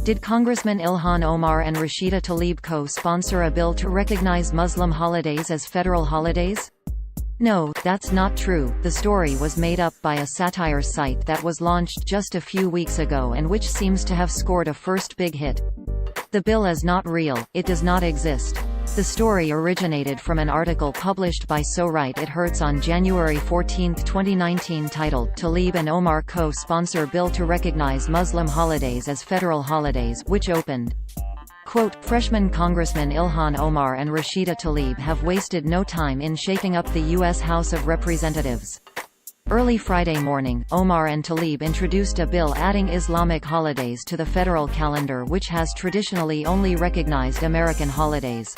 Did Congressman Ilhan Omar and Rashida Tlaib co-sponsor a bill to recognize Muslim holidays as federal holidays? No, that's not true. The story was made up by a satire site that was launched just a few weeks ago and which seems to have scored a first big hit. The bill is not real, it does not exist. The story originated from an article published by So Right It Hurts on January 14, 2019 titled, Tlaib and Omar co-sponsor bill to recognize Muslim holidays as federal holidays, which opened, quote, freshman Congressman Ilhan Omar and Rashida Tlaib have wasted no time in shaking up the U.S. House of Representatives. Early Friday morning, Omar and Tlaib introduced a bill adding Islamic holidays to the federal calendar, which has traditionally only recognized American holidays.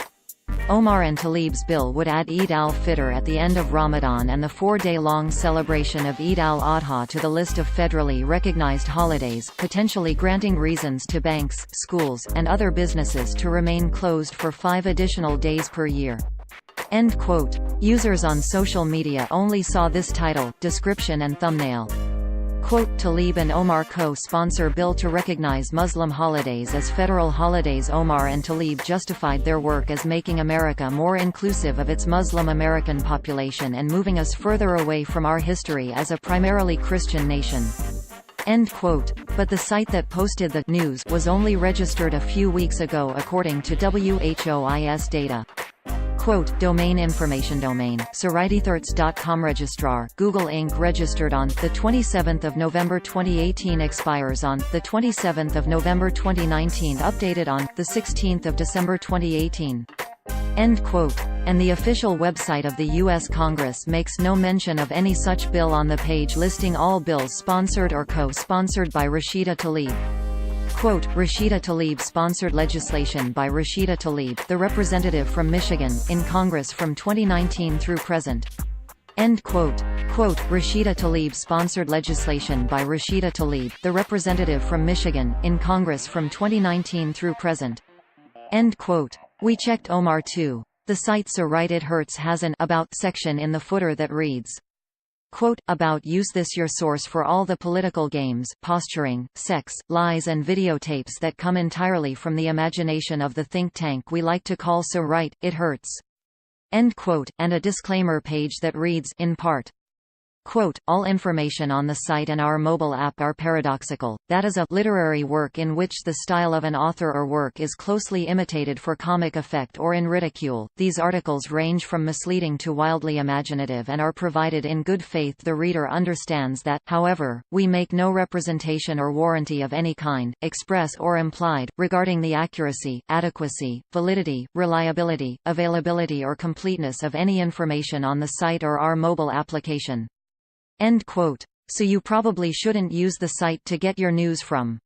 Omar and Tlaib's bill would add Eid al-Fitr at the end of Ramadan and the 4-day-long celebration of Eid al-Adha to the list of federally recognized holidays, potentially granting reasons to banks, schools, and other businesses to remain closed for 5 additional days per year. End quote. Users on social media only saw this title, description and thumbnail. Quote, Tlaib and Omar co-sponsor bill to recognize Muslim holidays as federal holidays. Omar and Tlaib justified their work as making America more inclusive of its Muslim American population and moving us further away from our history as a primarily Christian nation. End quote. But the site that posted the news was only registered a few weeks ago according to WHOIS data. Quote, domain information. Domain, sorightethirts.com. Registrar, Google Inc. Registered on the 27th of November 2018. Expires on the 27th of November 2019. Updated on the 16th of December 2018. End quote. And the official website of the U.S. Congress makes no mention of any such bill on the page listing all bills sponsored or co-sponsored by Rashida Tlaib. Quote, Rashida Tlaib sponsored legislation by Rashida Tlaib, the representative from Michigan, in Congress from 2019 through present. End quote. Quote, Rashida Tlaib sponsored legislation by Rashida Tlaib, the representative from Michigan, in Congress from 2019 through present. End quote. We checked Omar too. The site So Right It Hurts has an About section in the footer that reads, quote, About use this your source for all the political games, posturing, sex, lies and videotapes that come entirely from the imagination of the think tank we like to call So Right It Hurts. End quote, and a disclaimer page that reads, in part, quote, all information on the site and our mobile app are paradoxical, that is a literary work in which the style of an author or work is closely imitated for comic effect or in ridicule. These articles range from misleading to wildly imaginative and are provided in good faith. The reader understands that, however, we make no representation or warranty of any kind, express or implied, regarding the accuracy, adequacy, validity, reliability, availability or completeness of any information on the site or our mobile application. End quote. So you probably shouldn't use the site to get your news from.